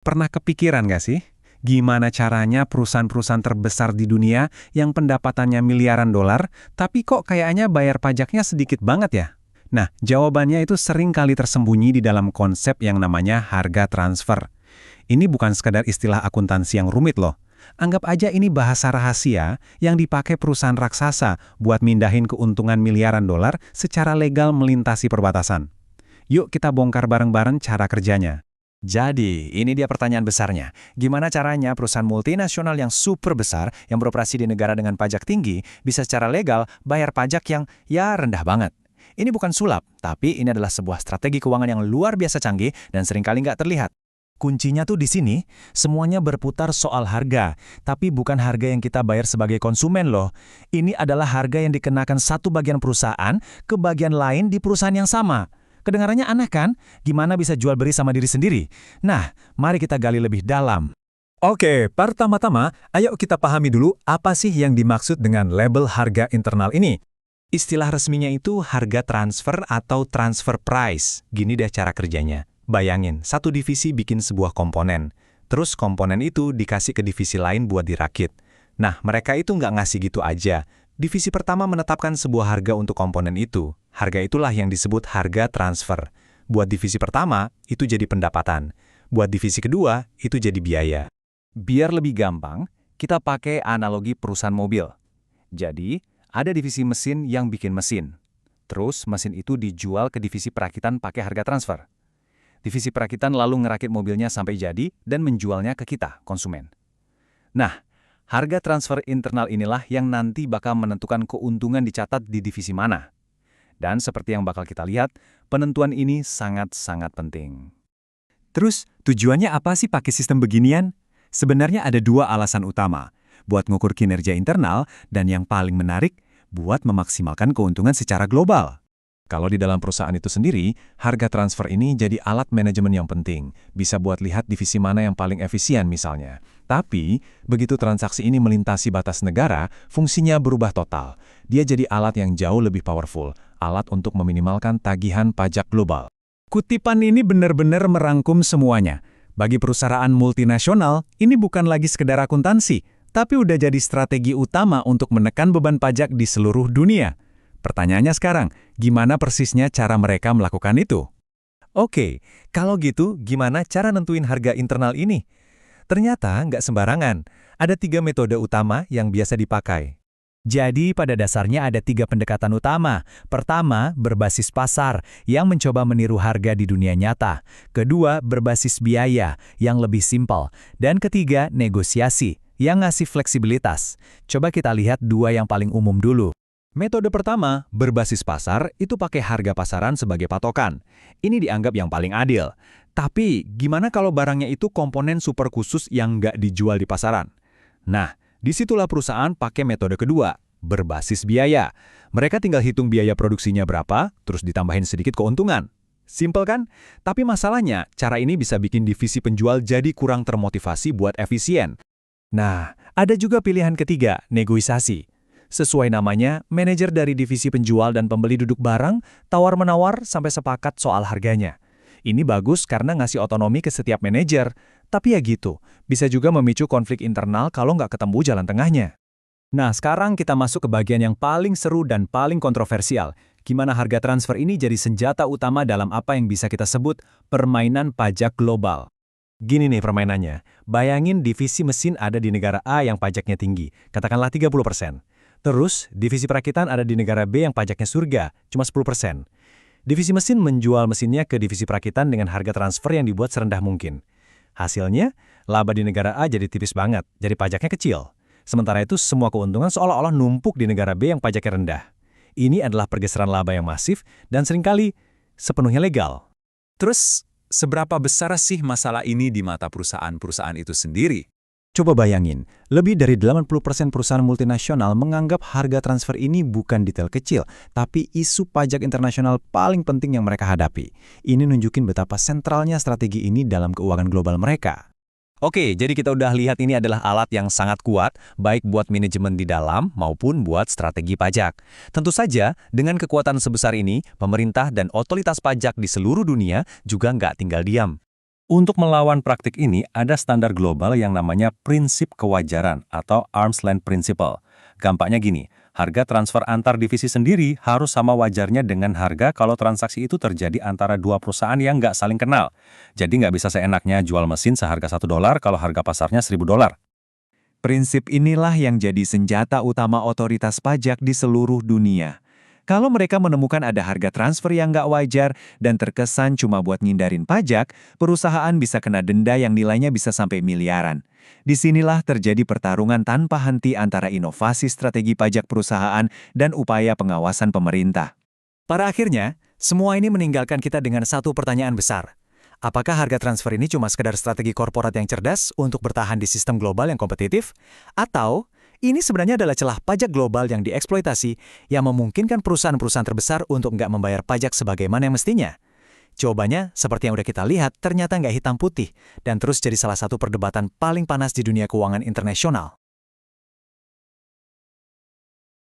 Pernah kepikiran nggak sih? Gimana caranya perusahaan-perusahaan terbesar di dunia yang pendapatannya miliaran dolar, tapi kok kayaknya bayar pajaknya sedikit banget ya? Nah, jawabannya itu sering kali tersembunyi di dalam konsep yang namanya harga transfer. Ini bukan sekadar istilah akuntansi yang rumit loh. Anggap aja ini bahasa rahasia yang dipakai perusahaan raksasa buat mindahin keuntungan miliaran dolar secara legal melintasi perbatasan. Yuk kita bongkar bareng-bareng cara kerjanya. Jadi, ini dia pertanyaan besarnya. Gimana caranya perusahaan multinasional yang super besar, yang beroperasi di negara dengan pajak tinggi, bisa secara legal bayar pajak yang ya rendah banget? Ini bukan sulap, tapi ini adalah sebuah strategi keuangan yang luar biasa canggih dan seringkali nggak terlihat. Kuncinya tuh di sini, semuanya berputar soal harga, tapi bukan harga yang kita bayar sebagai konsumen loh. Ini adalah harga yang dikenakan satu bagian perusahaan ke bagian lain di perusahaan yang sama. Kedengarannya aneh kan? Gimana bisa jual beli sama diri sendiri? Nah, mari kita gali lebih dalam. Oke, pertama-tama, ayo kita pahami dulu apa sih yang dimaksud dengan label harga internal ini. Istilah resminya itu harga transfer atau transfer price. Gini deh cara kerjanya. Bayangin, satu divisi bikin sebuah komponen. Terus komponen itu dikasih ke divisi lain buat dirakit. Nah, mereka itu nggak ngasih gitu aja. Divisi pertama menetapkan sebuah harga untuk komponen itu. Harga itulah yang disebut harga transfer. Buat divisi pertama, itu jadi pendapatan. Buat divisi kedua, itu jadi biaya. Biar lebih gampang, kita pakai analogi perusahaan mobil. Jadi, ada divisi mesin yang bikin mesin. Terus, mesin itu dijual ke divisi perakitan pakai harga transfer. Divisi perakitan lalu ngerakit mobilnya sampai jadi dan menjualnya ke kita, konsumen. Nah, harga transfer internal inilah yang nanti bakal menentukan keuntungan dicatat di divisi mana. Dan seperti yang bakal kita lihat, penentuan ini sangat-sangat penting. Terus, tujuannya apa sih pakai sistem beginian? Sebenarnya ada dua alasan utama, buat ngukur kinerja internal dan yang paling menarik, buat memaksimalkan keuntungan secara global. Kalau di dalam perusahaan itu sendiri, harga transfer ini jadi alat manajemen yang penting. Bisa buat lihat divisi mana yang paling efisien misalnya. Tapi, begitu transaksi ini melintasi batas negara, fungsinya berubah total. Dia jadi alat yang jauh lebih powerful, alat untuk meminimalkan tagihan pajak global. Kutipan ini benar-benar merangkum semuanya. Bagi perusahaan multinasional, ini bukan lagi sekedar akuntansi, tapi udah jadi strategi utama untuk menekan beban pajak di seluruh dunia. Pertanyaannya sekarang, gimana persisnya cara mereka melakukan itu? Oke, kalau gitu gimana cara nentuin harga internal ini? Ternyata nggak sembarangan. Ada 3 metode utama yang biasa dipakai. Jadi pada dasarnya ada 3 pendekatan utama. Pertama, berbasis pasar, yang mencoba meniru harga di dunia nyata. Kedua, berbasis biaya, yang lebih simpel. Dan ketiga, negosiasi, yang ngasih fleksibilitas. Coba kita lihat 2 yang paling umum dulu. Metode pertama, berbasis pasar, itu pakai harga pasaran sebagai patokan. Ini dianggap yang paling adil. Tapi, gimana kalau barangnya itu komponen super khusus yang nggak dijual di pasaran? Nah, disitulah perusahaan pakai metode kedua, berbasis biaya. Mereka tinggal hitung biaya produksinya berapa, terus ditambahin sedikit keuntungan. Simpel kan? Tapi masalahnya, cara ini bisa bikin divisi penjual jadi kurang termotivasi buat efisien. Nah, ada juga pilihan ketiga, negosiasi. Sesuai namanya, manajer dari divisi penjual dan pembeli duduk bareng, tawar-menawar sampai sepakat soal harganya. Ini bagus karena ngasih otonomi ke setiap manajer, tapi ya gitu, bisa juga memicu konflik internal kalau nggak ketemu jalan tengahnya. Nah, sekarang kita masuk ke bagian yang paling seru dan paling kontroversial. Gimana harga transfer ini jadi senjata utama dalam apa yang bisa kita sebut permainan pajak global. Gini nih permainannya, bayangin divisi mesin ada di negara A yang pajaknya tinggi, katakanlah 30%. Terus, divisi perakitan ada di negara B yang pajaknya surga, cuma 10%. Divisi mesin menjual mesinnya ke divisi perakitan dengan harga transfer yang dibuat serendah mungkin. Hasilnya, laba di negara A jadi tipis banget, jadi pajaknya kecil. Sementara itu, semua keuntungan seolah-olah numpuk di negara B yang pajaknya rendah. Ini adalah pergeseran laba yang masif dan seringkali sepenuhnya legal. Terus, seberapa besar sih masalah ini di mata perusahaan-perusahaan itu sendiri? Coba bayangin, lebih dari 80% perusahaan multinasional menganggap harga transfer ini bukan detail kecil, tapi isu pajak internasional paling penting yang mereka hadapi. Ini nunjukin betapa sentralnya strategi ini dalam keuangan global mereka. Oke, jadi kita udah lihat ini adalah alat yang sangat kuat, baik buat manajemen di dalam maupun buat strategi pajak. Tentu saja, dengan kekuatan sebesar ini, pemerintah dan otoritas pajak di seluruh dunia juga nggak tinggal diam. Untuk melawan praktik ini, ada standar global yang namanya prinsip kewajaran atau arm's length principle. Gampangnya gini, harga transfer antar divisi sendiri harus sama wajarnya dengan harga kalau transaksi itu terjadi antara dua perusahaan yang nggak saling kenal. Jadi nggak bisa seenaknya jual mesin seharga $1 kalau harga pasarnya $1.000. Prinsip inilah yang jadi senjata utama otoritas pajak di seluruh dunia. Kalau mereka menemukan ada harga transfer yang nggak wajar dan terkesan cuma buat ngindarin pajak, perusahaan bisa kena denda yang nilainya bisa sampai miliaran. Disinilah terjadi pertarungan tanpa henti antara inovasi strategi pajak perusahaan dan upaya pengawasan pemerintah. Pada akhirnya, semua ini meninggalkan kita dengan satu pertanyaan besar. Apakah harga transfer ini cuma sekedar strategi korporat yang cerdas untuk bertahan di sistem global yang kompetitif? Atau ini sebenarnya adalah celah pajak global yang dieksploitasi yang memungkinkan perusahaan-perusahaan terbesar untuk nggak membayar pajak sebagaimana yang mestinya? Jawabannya, seperti yang udah kita lihat, ternyata nggak hitam putih dan terus jadi salah satu perdebatan paling panas di dunia keuangan internasional.